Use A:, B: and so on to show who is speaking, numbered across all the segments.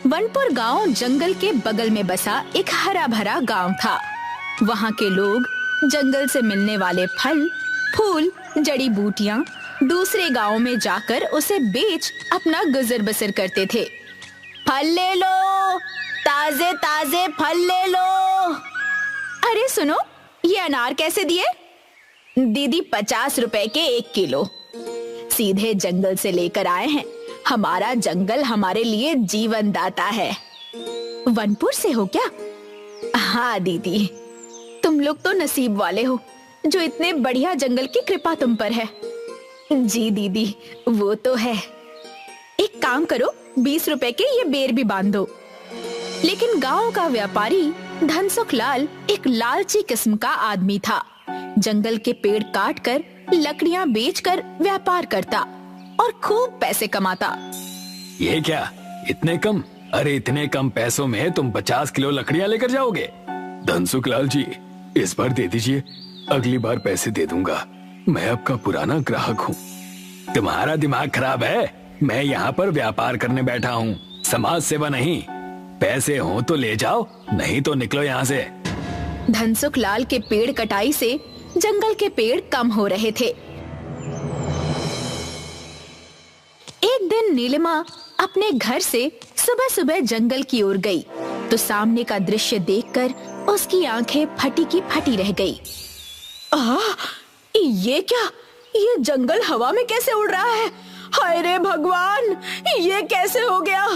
A: वनपुर गांव जंगल के बगल में बसा एक हरा भरा गांव था। वहां के लोग जंगल से मिलने वाले फल, फूल, जड़ी बूटियां दूसरे गांव में जाकर उसे बेच अपना गुजर बसर करते थे। फल ले लो, ताजे ताजे फल ले लो। अरे सुनो, ये अनार कैसे दिए? दीदी 50 रुपए के 1 किलो। सीधे जंगल से लेकर आए हैं। हमारा जंगल हमारे लिए जीवन दाता है। वनपुर से हो क्या? हाँ दीदी, तुम लोग तो नसीब वाले हो जो इतने बढ़िया जंगल की कृपा तुम पर है। जी दीदी, वो तो है। एक काम करो, 20 रुपए के ये बेर भी बांध दो। लेकिन गांव का व्यापारी धनसुख लाल एक लालची किस्म का आदमी था। जंगल के पेड़ काटकर लकड़ियां बेचकर व्यापार करता और खूब पैसे कमाता।
B: ये क्या, इतने कम? अरे इतने कम पैसों में तुम 50 किलो लकड़ियां लेकर जाओगे? धनसुख लाल जी, इस बार दे दीजिए, अगली बार पैसे दे दूंगा। मैं आपका पुराना ग्राहक हूँ। तुम्हारा दिमाग खराब है? मैं यहाँ पर व्यापार करने बैठा हूँ, समाज सेवा नहीं। पैसे हो तो ले जाओ, नहीं तो निकलो यहाँ से।
A: धनसुख लाल के पेड़ कटाई से जंगल के पेड़ कम हो रहे थे। एक दिन नीलिमा अपने घर से सुबह सुबह जंगल की ओर गई तो सामने का दृश्य देखकर उसकी आंखें फटी की फटी रह गई। ये क्या? ये जंगल हवा में कैसे उड़ रहा है? हाय रे भगवान, ये कैसे हो गया?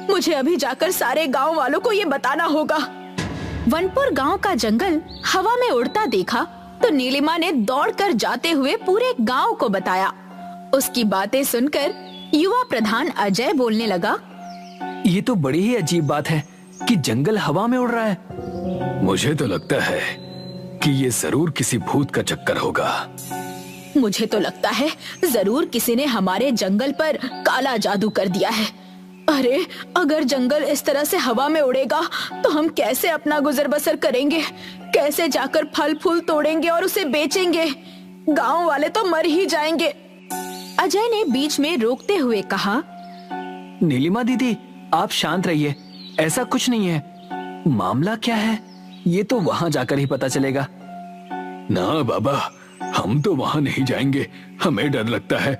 A: मुझे अभी जाकर सारे गांव वालों को ये बताना होगा। वनपुर गांव का जंगल हवा में उड़ता देखा तो नीलिमा ने दौड़कर जाते हुए पूरे गांव को बताया। उसकी बातें सुनकर युवा प्रधान अजय बोलने लगा,
B: ये तो बड़ी ही अजीब बात है कि जंगल हवा में उड़ रहा है। मुझे तो लगता है कि ये जरूर किसी भूत का चक्कर होगा।
A: मुझे तो लगता है जरूर किसी ने हमारे जंगल पर काला जादू कर दिया है। अरे अगर जंगल इस तरह से हवा में उड़ेगा तो हम कैसे अपना गुजर बसर करेंगे? कैसे जाकर फल फूल तोड़ेंगे और उसे बेचेंगे? गांव वाले तो मर ही जाएंगे। अजय ने बीच में रोकते हुए कहा,
B: नीलिमा दीदी, आप शांत रहिए, ऐसा कुछ नहीं है। मामला क्या है ये तो वहां जाकर ही पता चलेगा। ना बाबा, हम तो वहां नहीं जाएंगे, हमें डर लगता है।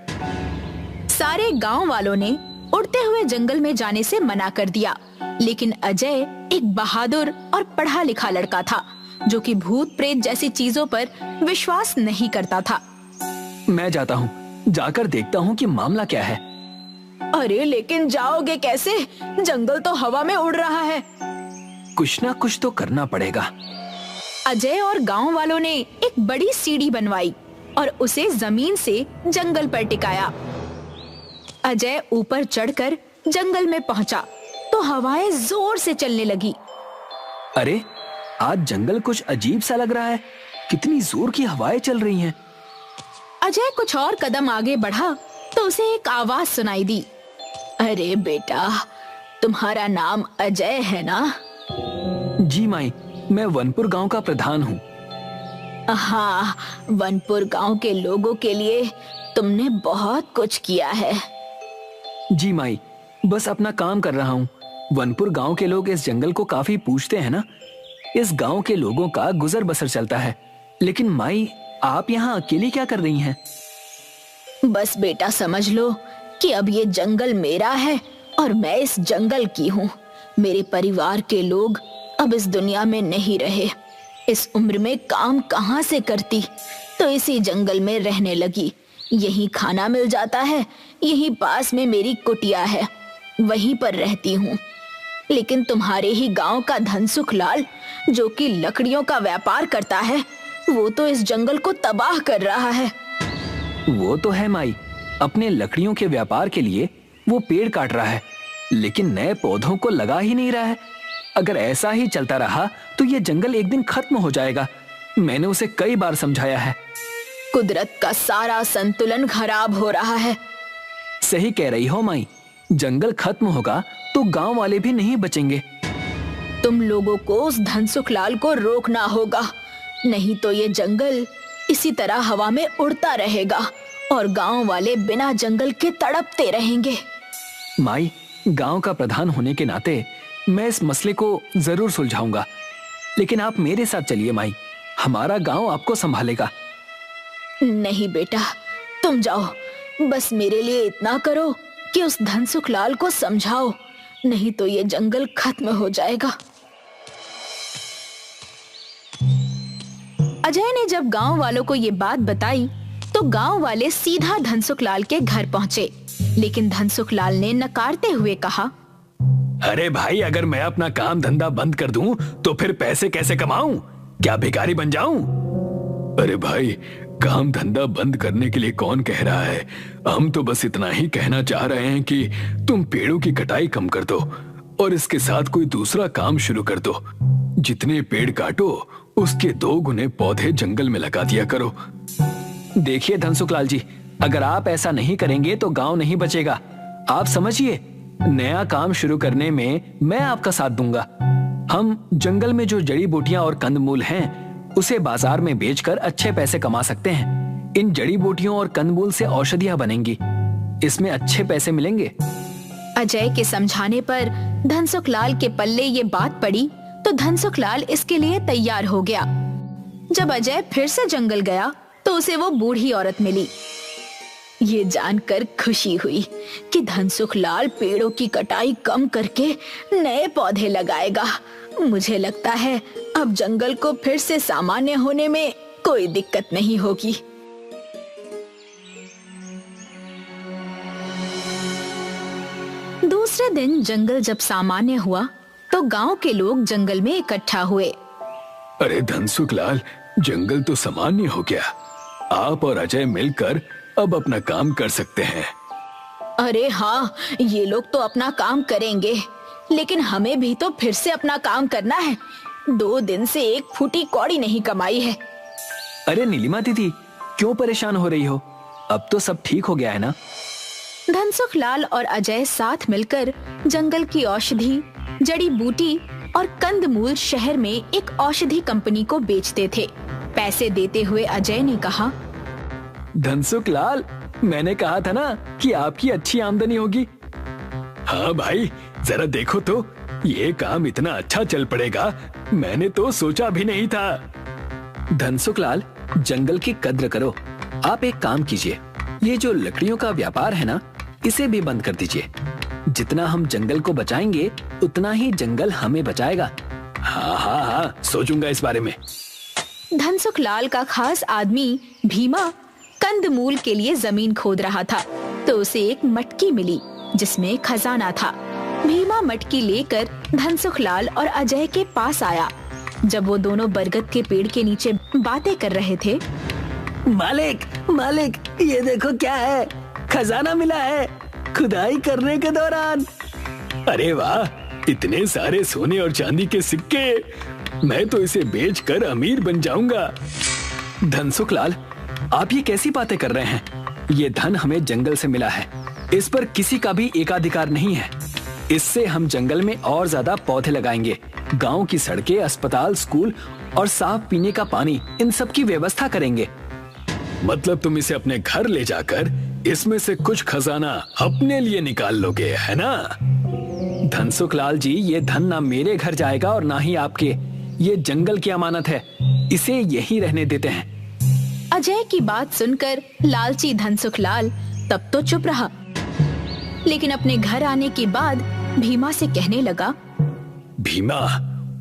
A: सारे गांव वालों ने उड़ते हुए जंगल में जाने से मना कर दिया, लेकिन अजय एक बहादुर और पढ़ा लिखा लड़का था जो कि भूत प्रेत जैसी चीजों पर विश्वास नहीं करता था।
B: मैं जाता हूँ, जाकर देखता हूँ कि मामला क्या है।
A: अरे लेकिन जाओगे कैसे? जंगल तो हवा में उड़ रहा है।
B: कुछ ना कुछ तो करना पड़ेगा।
A: अजय और गांव वालों ने एक बड़ी सीढ़ी बनवाई और उसे जमीन से जंगल पर टिकाया। अजय ऊपर चढ़कर जंगल में पहुंचा तो हवाएं जोर से चलने लगी।
B: अरे आज जंगल कुछ अजीब सा लग रहा है, कितनी जोर की हवाएं चल रही हैं।
A: अजय कुछ और कदम आगे बढ़ा तो उसे एक आवाज सुनाई दी। अरे बेटा, तुम्हारा नाम अजय है ना?
B: जी माई, मैं वनपुर गांव का प्रधान हूँ।
A: हाँ, वनपुर गांव के लोगों के लिए तुमने बहुत कुछ किया है।
B: जी माई, बस अपना काम कर रहा हूँ। वनपुर गांव के लोग इस जंगल को काफी पूछते हैं ना, इस गांव के लोगों का गुजर बसर चलता है। लेकिन माई, आप यहाँ अकेली क्या कर रही हैं?
A: बस बेटा समझ लो कि अब ये जंगल मेरा है और मैं इस जंगल की हूँ। मेरे परिवार के लोग अब इस दुनिया में नहीं रहे। इस उम्र में काम कहाँ से करती, तो इसी जंगल में रहने लगी। यहीं खाना मिल जाता है, यहीं पास में मेरी कुटिया है, वहीं पर रहती हूँ। लेकिन तुम्हारे ही गांव का धनसुख लाल, जो कि लकड़ियों का व्यापार करता है, वो तो इस जंगल को तबाह कर रहा है।
B: वो तो है माई, अपने लकड़ियों के व्यापार के लिए वो पेड़ काट रहा है, लेकिन नए पौधों को लगा ही नहीं रहा है। अगर ऐसा ही चलता रहा तो ये जंगल एक दिन खत्म हो जाएगा। मैंने उसे कई बार समझाया है।
A: कुदरत का सारा संतुलन खराब हो रहा है।
B: सही कह रही हो माई, जंगल खत्म होगा तो गांव वाले भी नहीं बचेंगे।
A: तुम लोगों को उस धनसुख लाल को रोकना होगा, नहीं तो ये जंगल इसी तरह हवा में उड़ता रहेगा और गांव वाले बिना जंगल के तड़पते रहेंगे।
B: माई, गांव का प्रधान होने के नाते मैं इस मसले को जरूर सुलझाऊंगा, लेकिन आप मेरे साथ चलिए माई, हमारा गांव आपको संभालेगा।
A: नहीं बेटा, तुम जाओ, बस मेरे लिए इतना करो कि उस धनसुख लाल को समझाओ, नहीं तो ये जंगल खत्म हो जाएगा। अजय ने जब गांव वालों को ये बात बताई तो गांव वाले सीधा धनसुख लाल के घर पहुंचे, लेकिन धनसुख लाल ने नकारते हुए कहा,
B: अरे भाई, अगर मैं अपना काम धंधा बंद कर दूं तो फिर पैसे कैसे कमाऊं? क्या भिखारी बन जाऊं? अरे भाई, काम धंधा बंद करने के लिए कौन कह रहा है? हम तो बस इतना ही कहना चाह रहे हैं कि तुम पेड़ों की कटाई कम कर दो और इसके साथ कोई दूसरा काम शुरू कर दो। जितने पेड़ काटो उसके 2 गुने पौधे जंगल में लगा दिया करो। देखिए धनसुख लाल जी, अगर आप ऐसा नहीं करेंगे तो गांव नहीं बचेगा। आप समझिए, नया काम शुरू करने में मैं आपका साथ दूंगा। हम जंगल में जो जड़ी बूटियां और कंदमूल हैं उसे बाजार में बेचकर अच्छे पैसे कमा सकते हैं। इन जड़ी बूटियों और कंदमूल से औषधियां बनेंगी, इसमें अच्छे पैसे मिलेंगे।
A: अजय के समझाने पर धनसुख लाल के पल्ले ये बात पड़ी तो धनसुख लाल इसके लिए तैयार हो गया। जब अजय फिर से जंगल गया तो उसे वो बूढ़ी औरत मिली। ये जानकर खुशी हुई कि धनसुख लाल पेड़ों की कटाई कम करके नए पौधे लगाएगा। मुझे लगता है अब जंगल को फिर से सामान्य होने में कोई दिक्कत नहीं होगी। दूसरे दिन जंगल जब सामान्य हुआ तो गांव के लोग जंगल में इकट्ठा हुए।
B: अरे धनसुख लाल, जंगल तो सामान्य हो गया। आप और अजय मिलकर अब अपना काम कर सकते हैं।
A: अरे हाँ, ये लोग तो अपना काम करेंगे, लेकिन हमें भी तो फिर से अपना काम करना है। 2 दिन से एक फूटी कौड़ी नहीं कमाई है।
B: अरे नीलिमा दीदी, क्यों परेशान हो रही हो? अब तो सब ठीक हो गया है ना?
A: धनसुख लाल और अजय साथ मिलकर जंगल की औषधि, जड़ी बूटी और कंदमूल शहर में एक औषधि कंपनी को बेचते थे। पैसे देते हुए अजय ने कहा,
B: धनसुख लाल, मैंने कहा था ना कि आपकी अच्छी आमदनी होगी। हाँ भाई, जरा देखो तो, ये काम इतना अच्छा चल पड़ेगा, मैंने तो सोचा भी नहीं था। धनसुख लाल, जंगल की कद्र करो। आप एक काम कीजिए, ये जो लकड़ियों का व्यापार है ना, इसे भी बंद कर दीजिए। जितना हम जंगल को बचाएंगे उतना ही जंगल हमें बचाएगा। हाँ हाँ हाँ, सोचूंगा इस बारे में।
A: धनसुख लाल का खास आदमी भीमा कंदमूल के लिए जमीन खोद रहा था तो उसे एक मटकी मिली जिसमें खजाना था। भीमा मटकी लेकर धनसुख लाल और अजय के पास आया। जब वो दोनों बरगद के पेड़ के नीचे बातें कर रहे थे,
C: मालिक, मालिक, ये देखो क्या है, खजाना मिला है खुदाई करने के दौरान।
B: अरे वाह, इतने सारे सोने और चांदी के सिक्के, मैं तो इसे बेचकर अमीर बन जाऊंगा। धनसुख लाल, आप ये कैसी बातें कर रहे हैं? ये धन हमें जंगल से मिला है, इस पर किसी का भी एकाधिकार नहीं है। इससे हम जंगल में और ज्यादा पौधे लगाएंगे, गांव की सड़कें, अस्पताल, स्कूल और साफ पीने का पानी, इन सब की व्यवस्था करेंगे। मतलब तुम इसे अपने घर ले जाकर इसमें से कुछ खजाना अपने लिए निकाल लोगे, है ना? धनसुख लाल जी, ये धन ना मेरे घर जाएगा और ना ही आपके। ये जंगल की अमानत है, इसे यहीं रहने देते हैं।
A: अजय की बात सुनकर लालची धनसुख लाल तब तो चुप रहा, लेकिन अपने घर आने के बाद भीमा से कहने लगा,
B: भीमा,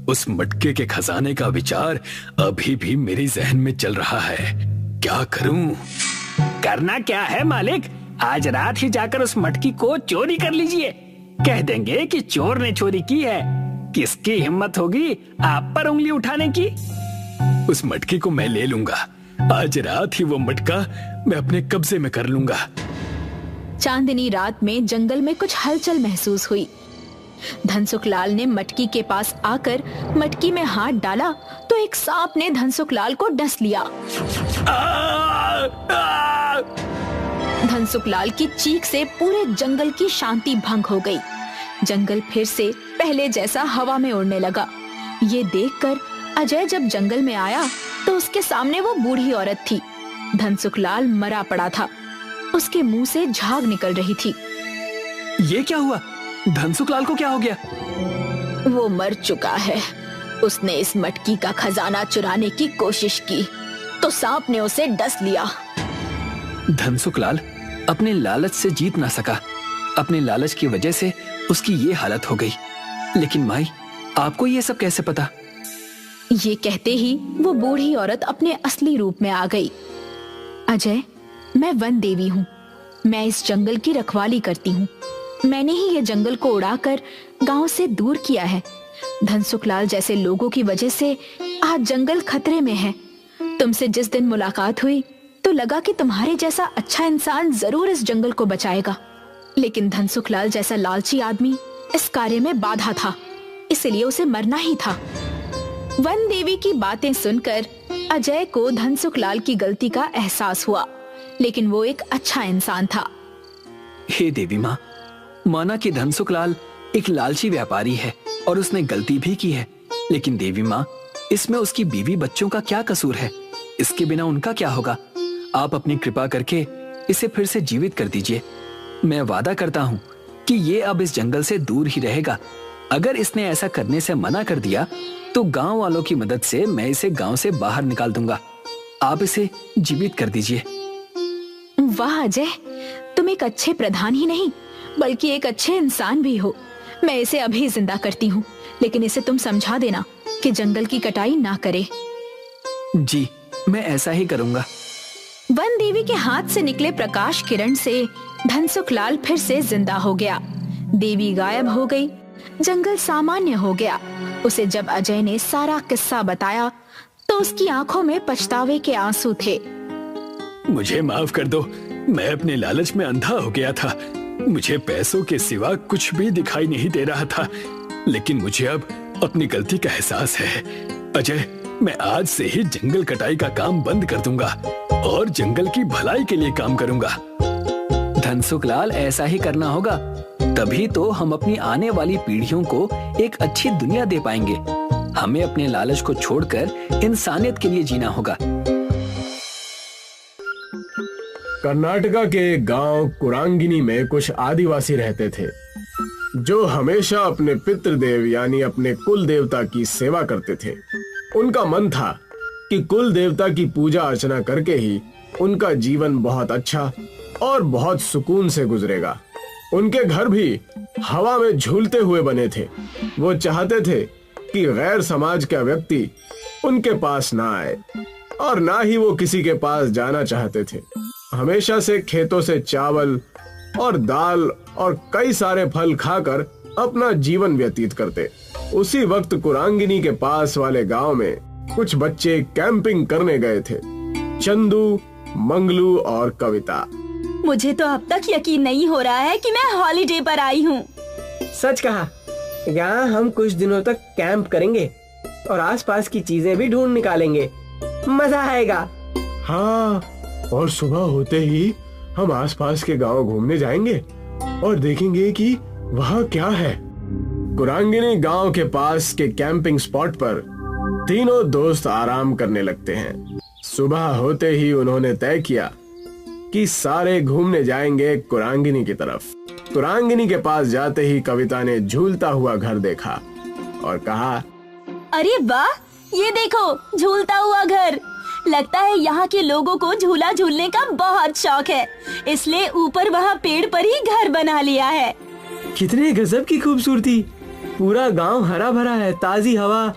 B: उस मटके के खजाने का विचार अभी भी मेरी जहन में चल रहा है। क्या करूं?
C: करना क्या है मालिक, आज रात ही जाकर उस मटकी को चोरी कर लीजिए। कह देंगे कि चोर ने चोरी की है। किसकी हिम्मत होगी आप पर उंगली उठाने की?
B: उस मटकी को मैं ले लूंगा। आज रात ही वो मटका मैं अपने कब्जे में कर लूंगा।
A: चांदनी रात में जंगल में कुछ हलचल महसूस हुई। धनसुख लाल ने मटकी के पास आकर मटकी में हाथ डाला तो एक सांप ने धनसुख लाल को डस लिया। धनसुख लाल की चीख से पूरे जंगल की शांति भंग हो गई। जंगल फिर से पहले जैसा हवा में उड़ने लगा। ये देखकर अजय जब जंगल में आया तो उसके सामने वो बूढ़ी औरत थी। धनसुख लाल मरा पड़ा था, उसके मुंह से झाग निकल रही थी।
B: ये क्या हुआ? धनसुखलाल को क्या हो गया?
A: वो मर चुका है। उसने इस मटकी का खजाना चुराने की कोशिश की तो सांप ने उसे डस लिया।
B: धनसुखलाल अपने लालच से जीत ना सका। अपने लालच की वजह से उसकी ये हालत हो गई। लेकिन माई, आपको ये सब कैसे पता?
A: ये कहते ही वो बूढ़ी औरत अपने असली रूप में आ गई। अजय, मैं वन देवी हूँ। मैं इस जंगल की रखवाली करती हूँ। मैंने ही ये जंगल को उड़ाकर गांव से दूर किया है। धनसुखलाल जैसे लोगों की वजह से आज जंगल खतरे में है। तुमसे जिस दिन मुलाकात हुई तो लगा कि तुम्हारे जैसा अच्छा इंसान जरूर इस जंगल को बचाएगा, लेकिन धनसुखलाल जैसा लालची आदमी इस कार्य में बाधा था, इसलिए उसे मरना ही था। वन देवी की बातें सुनकर अजय को धनसुखलाल की गलती का एहसास हुआ, लेकिन वो एक अच्छा इंसान था।
B: हे देवी माँ, माना कि धनसुखलाल एक लालची व्यापारी है और उसने गलती भी की है, लेकिन देवी माँ, इसमें उसकी बीवी बच्चों का क्या कसूर है? इसके बिना उनका क्या होगा? आप अपनी कृपा करके इसे फिर से जीवित कर दीजिए। मैं वादा करता हूँ कि ये अब इस जंगल से दूर ही रहेगा। अगर इसने ऐसा करने से मना कर दिया तो गांव वालों की मदद से मैं इसे गांव से बाहर निकाल दूंगा। आप इसे जीवित कर दीजिए।
A: वाह अजय, तुम एक अच्छे प्रधान ही नहीं बल्कि एक अच्छे इंसान भी हो। मैं इसे अभी जिंदा करती हूँ, लेकिन इसे तुम समझा देना कि जंगल की कटाई ना करे।
B: जी, मैं ऐसा ही करूंगा।
A: वन देवी के हाथ से निकले प्रकाश किरण से धनसुखलाल फिर से जिंदा हो गया। देवी गायब हो गई। जंगल सामान्य हो गया। उसे जब अजय ने सारा किस्सा बताया तो उसकी आंखों में पछतावे के आंसू थे।
B: मुझे माफ कर दो, मैं अपने लालच में अंधा हो गया था। मुझे पैसों के सिवा कुछ भी दिखाई नहीं दे रहा था, लेकिन मुझे अब अपनी गलती का एहसास है। अजय, मैं आज से ही जंगल कटाई का काम बंद कर दूंगा और जंगल की भलाई के लिए काम करूंगा।
C: धनसुखलाल, ऐसा ही करना होगा, तभी तो हम अपनी आने वाली पीढ़ियों को एक अच्छी दुनिया दे पाएंगे। हमें अपने लालच को छोड़कर इंसानियत के लिए जीना होगा।
D: कर्नाटका के गांव कुरांगिनी में कुछ आदिवासी रहते थे जो हमेशा अपने पितृदेव यानी अपने कुल देवता की सेवा करते थे। उनका मन था कि कुल देवता की पूजा अर्चना करके ही उनका जीवन बहुत अच्छा और बहुत सुकून से गुजरेगा। उनके घर भी हवा में झूलते हुए बने थे। वो चाहते थे कि गैर समाज का व्यक्ति उनके पास ना आए और ना ही वो किसी के पास जाना चाहते थे। हमेशा से खेतों से चावल और दाल और कई सारे फल खाकर अपना जीवन व्यतीत करते। उसी वक्त कुरांगिनी के पास वाले गांव में कुछ बच्चे कैंपिंग करने गए थे। चंदू, मंगलू और कविता।
E: मुझे तो अब तक यकीन नहीं हो रहा है कि मैं हॉलिडे पर आई हूँ।
F: सच कहा। यहाँ हम कुछ दिनों तक कैंप करेंगे और आसपास की चीजें भी ढूंढ निकालेंगे। मजा आएगा।
D: हाँ, और सुबह होते ही हम आसपास के गांव घूमने जाएंगे और देखेंगे कि वहाँ क्या है। कुरांगिनी गांव के पास के कैंपिंग स्पॉट पर तीनों दोस्त आराम करने लगते हैं। सुबह होते ही उन्होंने तय किया कि सारे घूमने जाएंगे कुरांगिनी की तरफ। कुरांगिनी के पास जाते ही कविता ने झूलता हुआ घर देखा और कहा,
E: अरे वाह, ये देखो झूलता हुआ घर। लगता है यहाँ के लोगों को झूला झूलने का बहुत शौक है, इसलिए ऊपर वहाँ पेड़ पर ही घर बना लिया है।
F: कितने गजब की खूबसूरती। पूरा गांव हरा भरा है, ताजी हवा,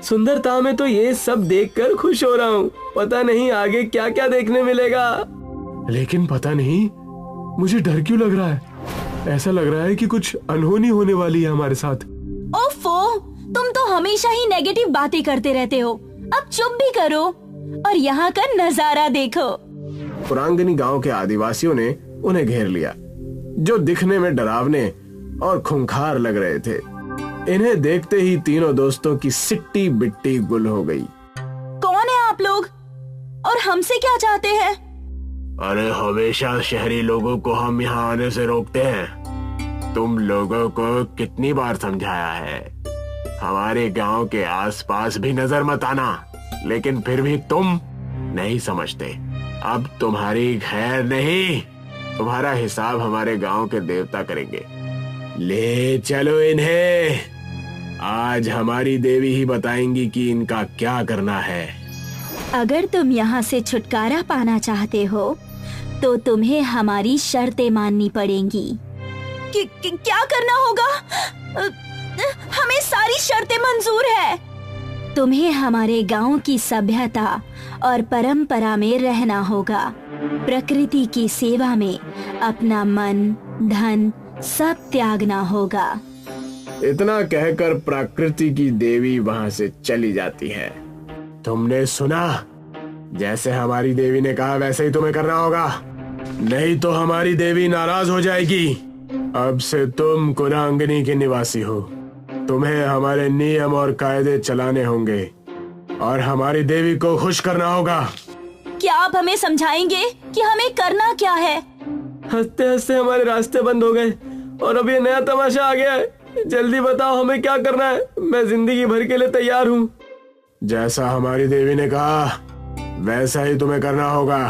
F: सुंदरता में तो ये सब देखकर खुश हो रहा हूँ। पता नहीं आगे क्या क्या देखने मिलेगा।
D: लेकिन पता नहीं मुझे डर क्यों लग रहा है। ऐसा लग रहा है कि कुछ अनहोनी होने वाली है हमारे साथ।
E: ओफो, तुम तो हमेशा ही नेगेटिव बातें करते रहते हो। अब चुप भी करो और यहाँ का नजारा देखो।
D: कुरांगिनी गांव के आदिवासियों ने उन्हें घेर लिया, जो दिखने में डरावने और खूंखार लग रहे थे। इन्हें देखते ही तीनों दोस्तों की सिट्टी बिट्टी गुल हो गई।
E: कौन है आप लोग और हमसे क्या चाहते हैं?
D: अरे, हमेशा शहरी लोगों को हम यहाँ आने से रोकते हैं। तुम लोगों को कितनी बार समझाया है, हमारे गांव के आसपास भी नजर मत आना, लेकिन फिर भी तुम नहीं समझते। अब तुम्हारी खैर नहीं, तुम्हारा हिसाब हमारे गांव के देवता करेंगे। ले चलो इन्हें। आज हमारी देवी ही बताएंगी कि इनका क्या करना है।
E: अगर तुम यहाँ से छुटकारा पाना चाहते हो तो तुम्हें हमारी शर्तें माननी पड़ेंगी। क्या करना होगा? हमें सारी शर्तें मंजूर है। तुम्हें हमारे गांव की सभ्यता और परंपरा में रहना होगा। प्रकृति की सेवा में अपना मन, धन सब त्यागना होगा।
D: इतना कहकर प्रकृति की देवी वहां से चली जाती है। तुमने सुना? जैसे हमारी देवी ने कहा वैसे ही तुम्हें करना होगा, नहीं तो हमारी देवी नाराज हो जाएगी। अब से तुम कुरांगिनी के निवासी हो। तुम्हें हमारे नियम और कायदे चलाने होंगे और हमारी देवी को खुश करना होगा।
E: क्या आप हमें समझाएंगे कि हमें करना क्या है?
F: हंसते हंसते हमारे रास्ते बंद हो गए और अब ये नया तमाशा आ गया है। जल्दी बताओ हमें क्या करना है। मैं जिंदगी भर के लिए तैयार हूँ।
D: जैसा हमारी देवी ने कहा वैसा ही तुम्हें करना होगा।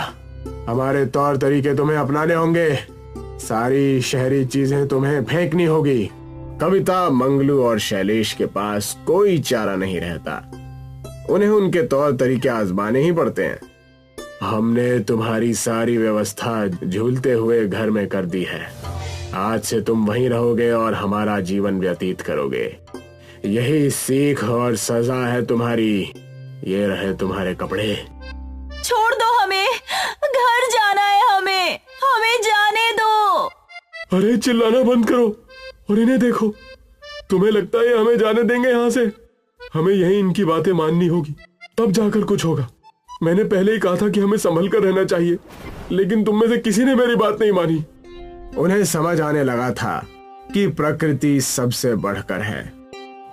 D: हमारे तौर तरीके तुम्हें अपनाने होंगे। सारी शहरी चीजें तुम्हें फेंकनी होगी। कविता, मंगलू और शैलेश के पास कोई चारा नहीं रहता। उन्हें उनके तौर तरीके आजमाने ही पड़ते हैं। हमने तुम्हारी सारी व्यवस्था झूलते हुए घर में कर दी है। आज से तुम वहीं रहोगे और हमारा जीवन व्यतीत करोगे। यही सीख और सजा है तुम्हारी। ये रहे तुम्हारे कपड़े।
E: छोड़ दो हमें, घर जाना है हमें जाने दो।
D: अरे चिल्लाना बंद करो और इन्हें देखो। तुम्हें लगता है हमें जाने देंगे यहाँ से? हमें यही इनकी बातें माननी होगी, तब जाकर कुछ होगा। मैंने पहले ही कहा था कि हमें संभल कर रहना चाहिए, लेकिन तुम में से किसी ने मेरी बात नहीं मानी। उन्हें समझ आने लगा था कि प्रकृति सबसे बढ़कर है।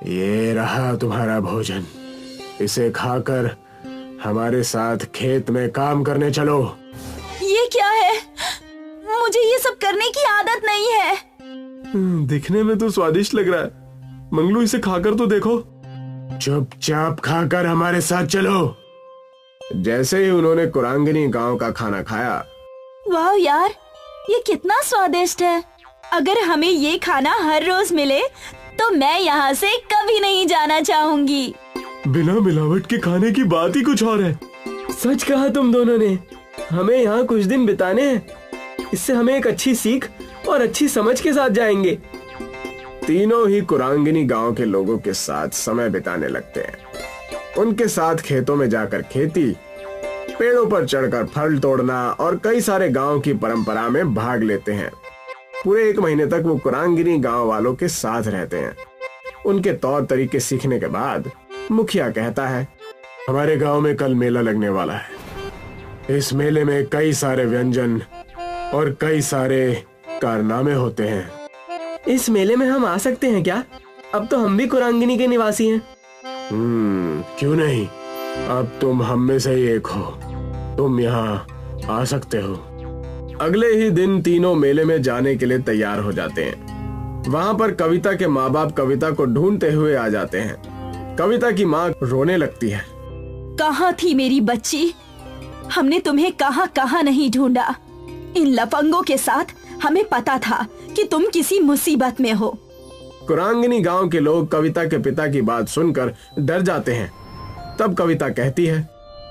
D: ये रहा तुम्हारा भोजन। इसे खाकर हमारे साथ खेत में काम करने चलो।
E: ये क्या है? मुझे ये सब करने की आदत नहीं है।
D: दिखने में तो स्वादिष्ट लग रहा है। मंगलू, इसे खाकर तो देखो। चुपचाप खाकर हमारे साथ चलो। जैसे ही उन्होंने कुरांगिनी गांव का खाना खाया,
E: वाह यार, ये कितना स्वादिष्ट है। अगर हमें ये खाना हर रोज मिले तो मैं यहाँ से कभी नहीं जाना चाहूंगी।
D: बिना मिलावट के खाने की बात ही कुछ और है।
F: सच कहा तुम दोनों ने। हमें यहाँ कुछ दिन बिताने हैं। इससे हमें एक अच्छी सीख और अच्छी समझ के साथ जाएंगे।
D: तीनों ही कुरांगिनी गांव के लोगों के साथ समय बिताने लगते हैं। उनके साथ खेतों में जाकर खेती, पेड़ों पर चढ़कर फल तोड़ना और कई सारे गांव की परंपरा में भाग लेते हैं। पूरे 1 महीने तक वो कुरांगिनी गांव वालों के साथ रहते हैं। उनके तौर तरीके सीखने के बाद मुखिया कहता है, हमारे गांव में कल मेला लगने वाला है। इस मेले में कई सारे व्यंजन और कई सारे कारनामे होते हैं।
F: इस मेले में हम आ सकते हैं क्या? अब तो हम भी कुरांगिनी के निवासी हैं।
D: क्यों नहीं? अब तुम हम में से ही एक हो। तुम यहाँ आ सकते हो। अगले ही दिन तीनों मेले में जाने के लिए तैयार हो जाते हैं। वहाँ पर कविता के माँ बाप कविता को ढूंढते हुए आ जाते हैं। कविता की माँ रोने लगती है।
E: कहाँ थी मेरी बच्ची? हमने तुम्हें कहाँ कहाँ नहीं ढूंढा। इन लफंगों के साथ हमें पता था कि तुम किसी मुसीबत में हो।
D: कुरांगिनी गांव के लोग कविता के पिता की बात सुनकर डर जाते हैं। तब कविता कहती है,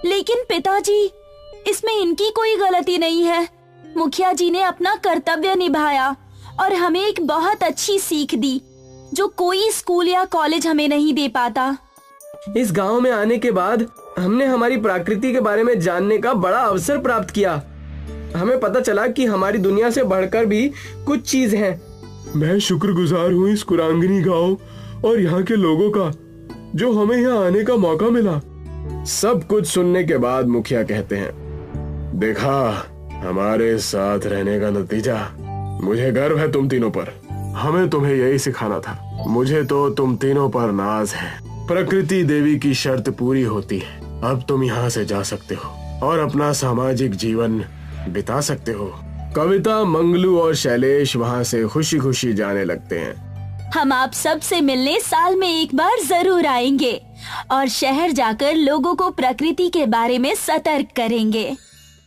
E: लेकिन पिताजी, इसमें इनकी कोई गलती नहीं है। मुखिया जी ने अपना कर्तव्य निभाया और हमें एक बहुत अच्छी सीख दी जो कोई स्कूल या कॉलेज हमें नहीं दे पाता।
F: इस गांव में आने के बाद हमने हमारी प्रकृति के बारे में जानने का बड़ा अवसर प्राप्त किया। हमें पता चला कि हमारी दुनिया से बढ़कर भी कुछ चीज है।
D: मैं शुक्रगुजार हूँ इस कुरांगिनी गांव और यहाँ के लोगों का जो हमें यहाँ आने का मौका मिला। सब कुछ सुनने के बाद मुखिया कहते हैं, देखा हमारे साथ रहने का नतीजा। मुझे गर्व है तुम तीनों पर। हमें तुम्हें यही सिखाना था। मुझे तो तुम तीनों पर नाज है। प्रकृति देवी की शर्त पूरी होती है। अब तुम यहाँ से जा सकते हो और अपना सामाजिक जीवन बिता सकते हो। कविता, मंगलू और शैलेश वहाँ से खुशी खुशी जाने लगते हैं।
E: हम आप सब से मिलने साल में एक बार जरूर आएंगे और शहर जाकर लोगों को प्रकृति के बारे में सतर्क करेंगे।